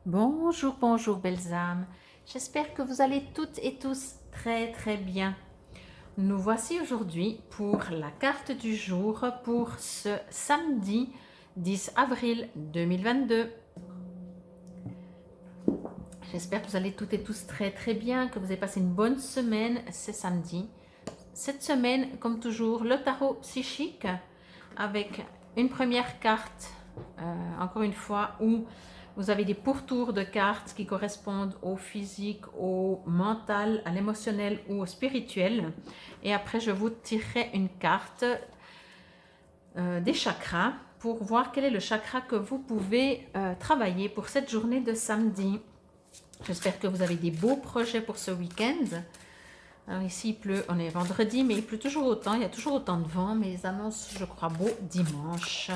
Bonjour, bonjour belles âmes. J'espère que vous allez toutes et tous très très bien. Nous voici aujourd'hui pour la carte du jour pour ce samedi 10 avril 2022. J'espère que vous allez toutes et tous très très bien, que vous avez passé une bonne semaine ce samedi. Cette semaine, comme toujours, le tarot psychique avec une première carte, encore une fois, où vous avez des pourtours de cartes qui correspondent au physique, au mental, à l'émotionnel ou au spirituel. Et après, je vous tirerai une carte des chakras pour voir quel est le chakra que vous pouvez travailler pour cette journée de samedi. J'espère que vous avez des beaux projets pour ce week-end. Alors ici, il pleut, on est vendredi, mais il pleut toujours autant, il y a toujours autant de vent, mais ils annoncent, je crois, beau dimanche.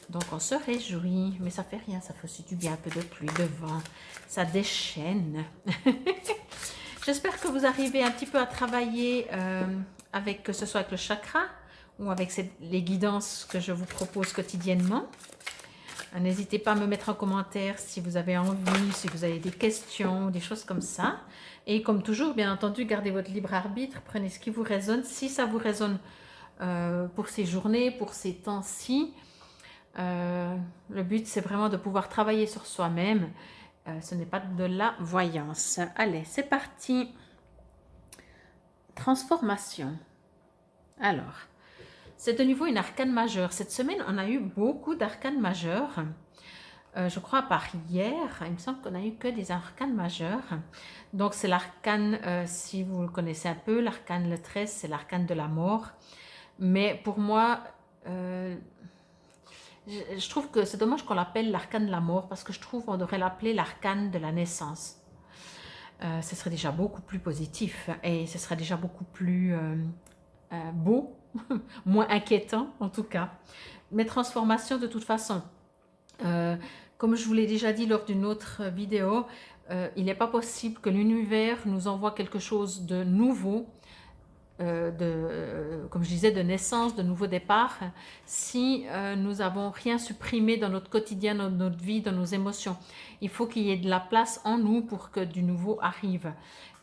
Donc on se réjouit, mais ça fait rien, ça fait aussi du bien, un peu de pluie, de vent, ça déchaîne. J'espère que vous arrivez un petit peu à travailler avec, que ce soit avec le chakra ou avec les guidances que je vous propose quotidiennement. N'hésitez pas à me mettre en commentaire si vous avez envie, si vous avez des questions, des choses comme ça. Et comme toujours, bien entendu, gardez votre libre arbitre, prenez ce qui vous résonne. Si ça vous résonne pour ces journées, pour ces temps-ci, le but c'est vraiment de pouvoir travailler sur soi-même. Ce n'est pas de la voyance. Allez, c'est parti. Transformation. Alors, c'est de nouveau une arcane majeure. Cette semaine, on a eu beaucoup d'arcanes majeures. Je crois à part hier, il me semble qu'on a eu que des arcanes majeures. Donc c'est l'arcane, si vous le connaissez un peu, l'arcane le 13, c'est l'arcane de la mort. Mais pour moi, je trouve que c'est dommage qu'on l'appelle l'arcane de la mort parce que je trouve qu'on devrait l'appeler l'arcane de la naissance. Ce serait déjà beaucoup plus positif et ce serait déjà beaucoup plus beau, moins inquiétant en tout cas. Mes transformations de toute façon, comme je vous l'ai déjà dit lors d'une autre vidéo, il n'est pas possible que l'univers nous envoie quelque chose de nouveau, comme je disais, de naissance, de nouveau départ, si nous n'avons rien supprimé dans notre quotidien, dans notre vie, dans nos émotions. Il faut qu'il y ait de la place en nous pour que du nouveau arrive.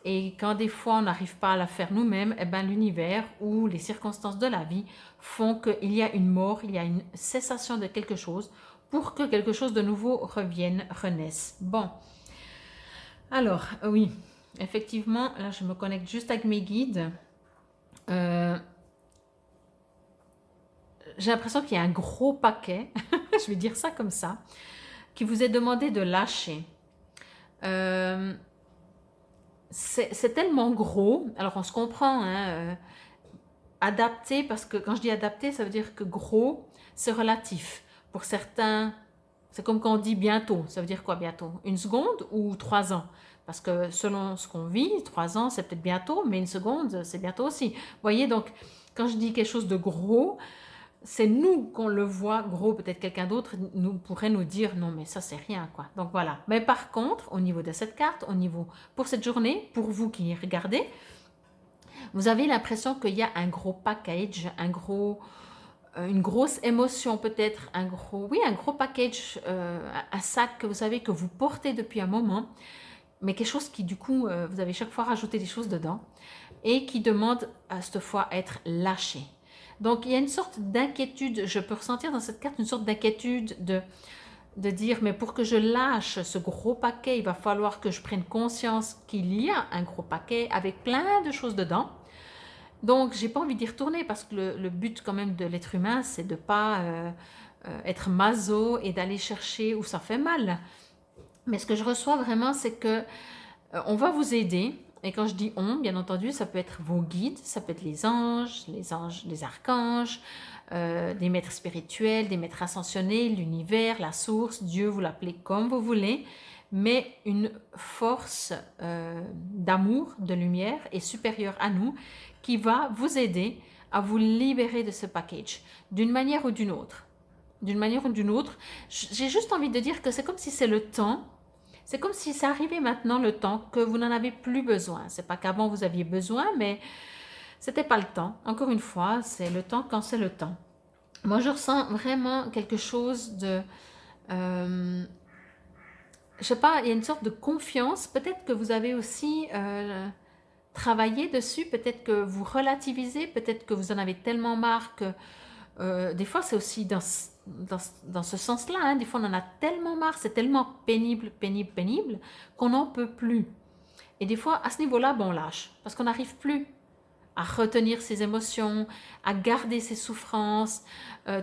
Et quand des fois on n'arrive pas à la faire nous-mêmes, eh ben, l'univers ou les circonstances de la vie font qu'il y a une mort, il y a une cessation de quelque chose pour que quelque chose de nouveau revienne, renaisse. Bon, alors oui, effectivement, là je me connecte juste avec mes guides. J'ai l'impression qu'il y a un gros paquet, je vais dire ça comme ça, qui vous est demandé de lâcher. C'est tellement gros, alors on se comprend, hein, adapté, parce que quand je dis adapté, ça veut dire que gros, c'est relatif. Pour certains, c'est comme quand on dit bientôt, ça veut dire quoi bientôt? Une seconde ou 3 ans? Parce que selon ce qu'on vit, 3 ans c'est peut-être bientôt, mais une seconde c'est bientôt aussi. Vous voyez, donc quand je dis quelque chose de gros, c'est nous qu'on le voit gros, peut-être quelqu'un d'autre pourrait nous dire non mais ça c'est rien quoi. Donc voilà, mais par contre au niveau de cette carte, au niveau pour cette journée, pour vous qui regardez, vous avez l'impression qu'il y a un gros package, une grosse émotion peut-être, un gros package, un sac que vous savez que vous portez depuis un moment, mais quelque chose qui du coup, vous avez chaque fois rajouté des choses dedans et qui demande à cette fois à être lâché. Donc il y a une sorte d'inquiétude, je peux ressentir dans cette carte une sorte d'inquiétude de dire mais pour que je lâche ce gros paquet, il va falloir que je prenne conscience qu'il y a un gros paquet avec plein de choses dedans. Donc j'ai pas envie d'y retourner parce que le but quand même de l'être humain c'est de pas être maso et d'aller chercher où ça fait mal. Mais ce que je reçois vraiment c'est que on va vous aider. Et quand je dis on, bien entendu, ça peut être vos guides, ça peut être les anges, les archanges, des maîtres spirituels, des maîtres ascensionnés, l'univers, la source, Dieu, vous l'appelez comme vous voulez, mais une force d'amour, de lumière est supérieure à nous qui va vous aider à vous libérer de ce package d'une manière ou d'une autre. D'une manière ou d'une autre, j'ai juste envie de dire que c'est comme si c'est le temps. C'est comme si ça arrivait maintenant le temps que vous n'en avez plus besoin. C'est pas qu'avant vous aviez besoin, mais c'était pas le temps. Encore une fois, c'est le temps quand c'est le temps. Moi, je ressens vraiment quelque chose de je sais pas, il y a une sorte de confiance. Peut-être que vous avez aussi travaillé dessus, peut-être que vous relativisez, peut-être que vous en avez tellement marre que des fois c'est aussi dans ce sens-là, hein. Des fois on en a tellement marre, c'est tellement pénible, pénible, pénible qu'on n'en peut plus. Et des fois à ce niveau-là, ben, on lâche parce qu'on n'arrive plus à retenir ses émotions, à garder ses souffrances,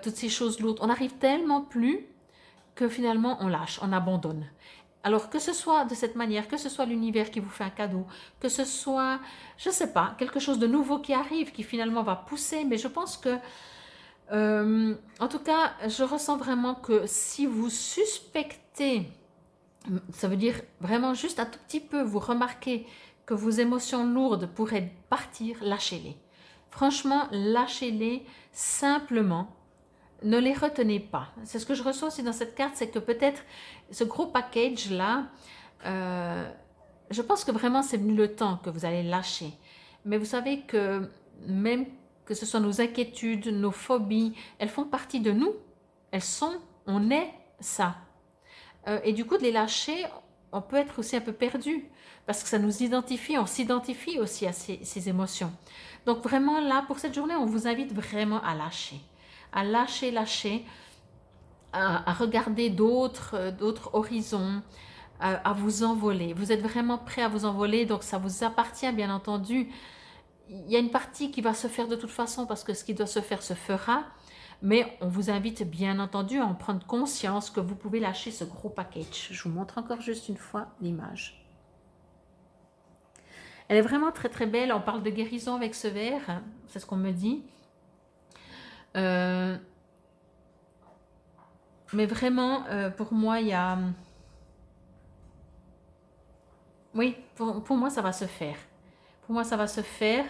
toutes ces choses lourdes. On n'arrive tellement plus que finalement on lâche, on abandonne. Alors que ce soit de cette manière, que ce soit l'univers qui vous fait un cadeau, que ce soit, je ne sais pas, quelque chose de nouveau qui arrive, qui finalement va pousser, mais je pense que, en tout cas, je ressens vraiment que si vous suspectez, ça veut dire vraiment juste un tout petit peu, vous remarquez que vos émotions lourdes pourraient partir, lâchez-les. Franchement, lâchez-les simplement. Ne les retenez pas. C'est ce que je ressens aussi dans cette carte, c'est que peut-être ce gros package-là, je pense que vraiment c'est venu le temps que vous allez lâcher. Mais vous savez que même que ce soit nos inquiétudes, nos phobies, elles font partie de nous. Elles sont, on est ça. Et du coup, de les lâcher, on peut être aussi un peu perdu parce que ça nous identifie, on s'identifie aussi à ces émotions. Donc vraiment là, pour cette journée, on vous invite vraiment à lâcher, à regarder d'autres horizons, à vous envoler. Vous êtes vraiment prêt à vous envoler, donc ça vous appartient bien entendu. Il y a une partie qui va se faire de toute façon parce que ce qui doit se faire se fera, mais on vous invite bien entendu à en prendre conscience que vous pouvez lâcher ce gros package. Je vous montre encore juste une fois l'image. Elle est vraiment très très belle, on parle de guérison avec ce verre, c'est ce qu'on me dit. Mais vraiment, pour moi, il y a... Oui, pour moi, ça va se faire. Pour moi, ça va se faire.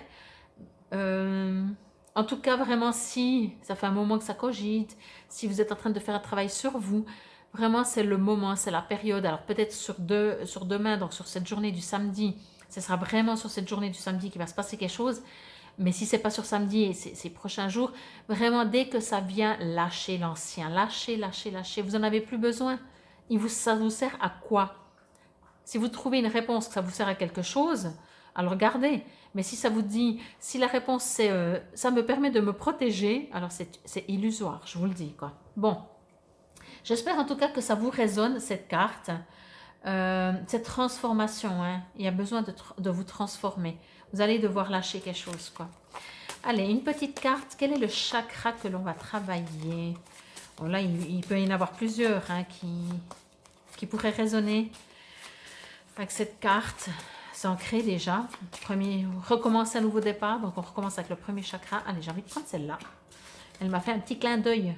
En tout cas, vraiment, si ça fait un moment que ça cogite, si vous êtes en train de faire un travail sur vous, vraiment, c'est le moment, c'est la période. Alors, peut-être sur demain, donc sur cette journée du samedi, ce sera vraiment sur cette journée du samedi qu'il va se passer quelque chose. Mais si ce n'est pas sur samedi et ces prochains jours, vraiment, dès que ça vient, lâchez l'ancien. Lâchez. Vous n'en avez plus besoin. Ça vous sert à quoi? Si vous trouvez une réponse que ça vous sert à quelque chose, alors gardez. Mais si ça vous dit, si la réponse c'est ça me permet de me protéger, alors c'est illusoire, je vous le dis, quoi. Bon, j'espère en tout cas que ça vous résonne, cette carte, cette transformation, hein. Il y a besoin de vous transformer. Vous allez devoir lâcher quelque chose, quoi. Allez, une petite carte. Quel est le chakra que l'on va travailler? Bon, là, il peut y en avoir plusieurs, hein, qui pourraient résonner avec cette carte. C'est ancré déjà. Recommence un nouveau départ. Donc, on recommence avec le premier chakra. Allez, j'ai envie de prendre celle-là. Elle m'a fait un petit clin d'œil.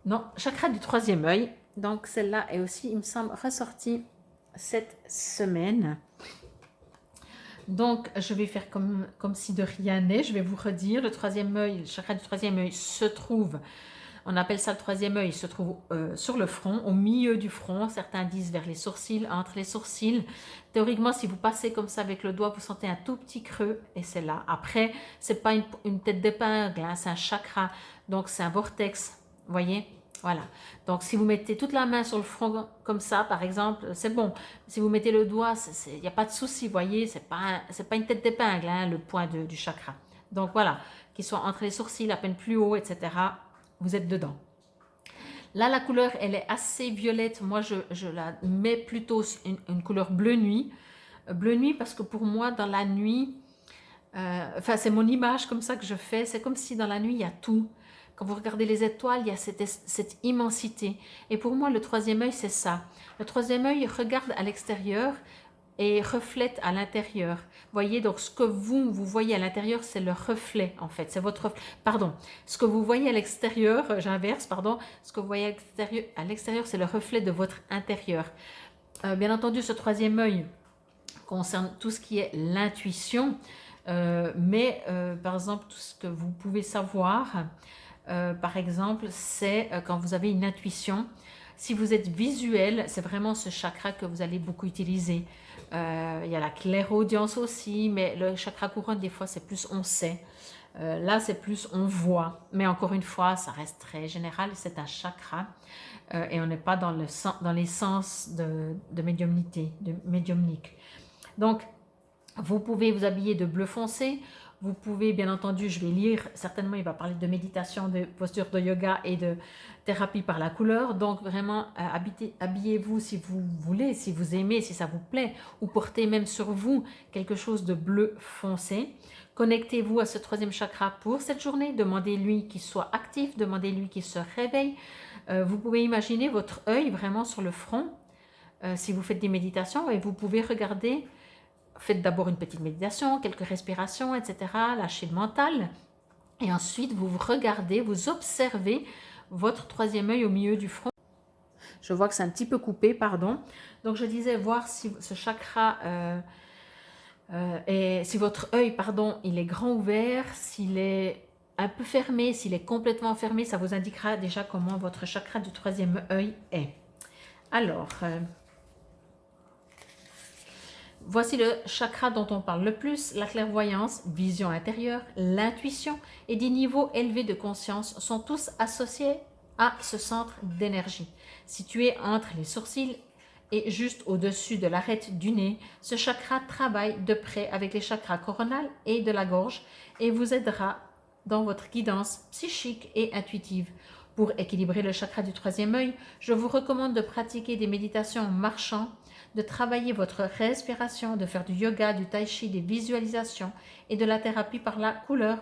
Non, chakra du troisième œil. Donc, celle-là est aussi, il me semble, ressortie cette semaine. Donc, je vais faire comme si de rien n'est. Je vais vous redire, le troisième œil, le chakra du troisième œil se trouve, on appelle ça le troisième œil, il se trouve sur le front, au milieu du front. Certains disent vers les sourcils, entre les sourcils. Théoriquement, si vous passez comme ça avec le doigt, vous sentez un tout petit creux et c'est là. Après, ce n'est pas une tête d'épingle, hein, c'est un chakra, donc c'est un vortex, vous voyez? Voilà, donc si vous mettez toute la main sur le front comme ça, par exemple, c'est bon. Si vous mettez le doigt, il n'y a pas de souci, vous voyez, c'est pas une tête d'épingle, hein, le point du chakra. Donc voilà, qu'il soit entre les sourcils, à peine plus haut, etc., vous êtes dedans. Là, la couleur, elle est assez violette. Moi, je la mets plutôt une couleur bleu nuit. Bleu nuit parce que pour moi, dans la nuit, enfin, c'est mon image comme ça que je fais. C'est comme si dans la nuit, il y a tout. Quand vous regardez les étoiles, il y a cette immensité. Et pour moi, le troisième œil, c'est ça. Le troisième œil regarde à l'extérieur et reflète à l'intérieur. Vous voyez, donc ce que vous voyez à l'intérieur, c'est le reflet, en fait. C'est votre... Pardon. Ce que vous voyez à l'extérieur, j'inverse, pardon. Ce que vous voyez à l'extérieur, c'est le reflet de votre intérieur. Bien entendu, ce troisième œil concerne tout ce qui est l'intuition. Mais, par exemple, tout ce que vous pouvez savoir... par exemple, c'est quand vous avez une intuition. Si vous êtes visuel, c'est vraiment ce chakra que vous allez beaucoup utiliser. Il y a la clairaudience aussi, mais le chakra couronne, des fois, c'est plus on sait. Là, c'est plus on voit. Mais encore une fois, ça reste très général. C'est un chakra. Et on n'est pas dans les sens de médiumnité, de médiumnique. Donc, vous pouvez vous habiller de bleu foncé. Vous pouvez, bien entendu, je vais lire, certainement il va parler de méditation, de posture de yoga et de thérapie par la couleur. Donc vraiment, habillez-vous si vous voulez, si vous aimez, si ça vous plaît, ou portez même sur vous quelque chose de bleu foncé. Connectez-vous à ce troisième chakra pour cette journée. Demandez-lui qu'il soit actif, demandez-lui qu'il se réveille. Vous pouvez imaginer votre œil vraiment sur le front si vous faites des méditations et vous pouvez regarder. Faites d'abord une petite méditation, quelques respirations, etc. Lâchez le mental. Et ensuite, vous regardez, vous observez votre troisième œil au milieu du front. Je vois que c'est un petit peu coupé, pardon. Donc, je disais voir si ce chakra si votre œil, pardon, il est grand ouvert, s'il est un peu fermé, s'il est complètement fermé, ça vous indiquera déjà comment votre chakra du troisième œil est. Alors, voici le chakra dont on parle le plus, la clairvoyance, vision intérieure, l'intuition et des niveaux élevés de conscience sont tous associés à ce centre d'énergie. Situé entre les sourcils et juste au-dessus de l'arête du nez, ce chakra travaille de près avec les chakras coronal et de la gorge et vous aidera dans votre guidance psychique et intuitive. Pour équilibrer le chakra du troisième œil, je vous recommande de pratiquer des méditations en marchant, de travailler votre respiration, de faire du yoga, du tai chi, des visualisations et de la thérapie par la couleur.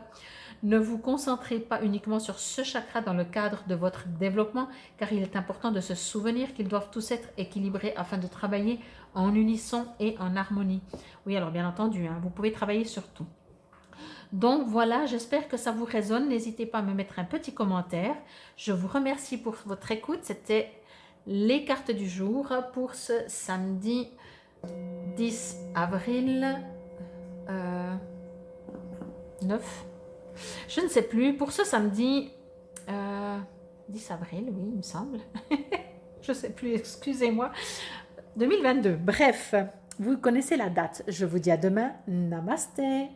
Ne vous concentrez pas uniquement sur ce chakra dans le cadre de votre développement, car il est important de se souvenir qu'ils doivent tous être équilibrés afin de travailler en unisson et en harmonie. Oui, alors bien entendu, vous pouvez travailler sur tout. Donc voilà, j'espère que ça vous résonne. N'hésitez pas à me mettre un petit commentaire. Je vous remercie pour votre écoute. C'était les cartes du jour pour ce samedi 10 avril 9. Je ne sais plus. Pour ce samedi 10 avril, oui, il me semble. Je ne sais plus, excusez-moi. 2022. Bref, vous connaissez la date. Je vous dis à demain. Namasté.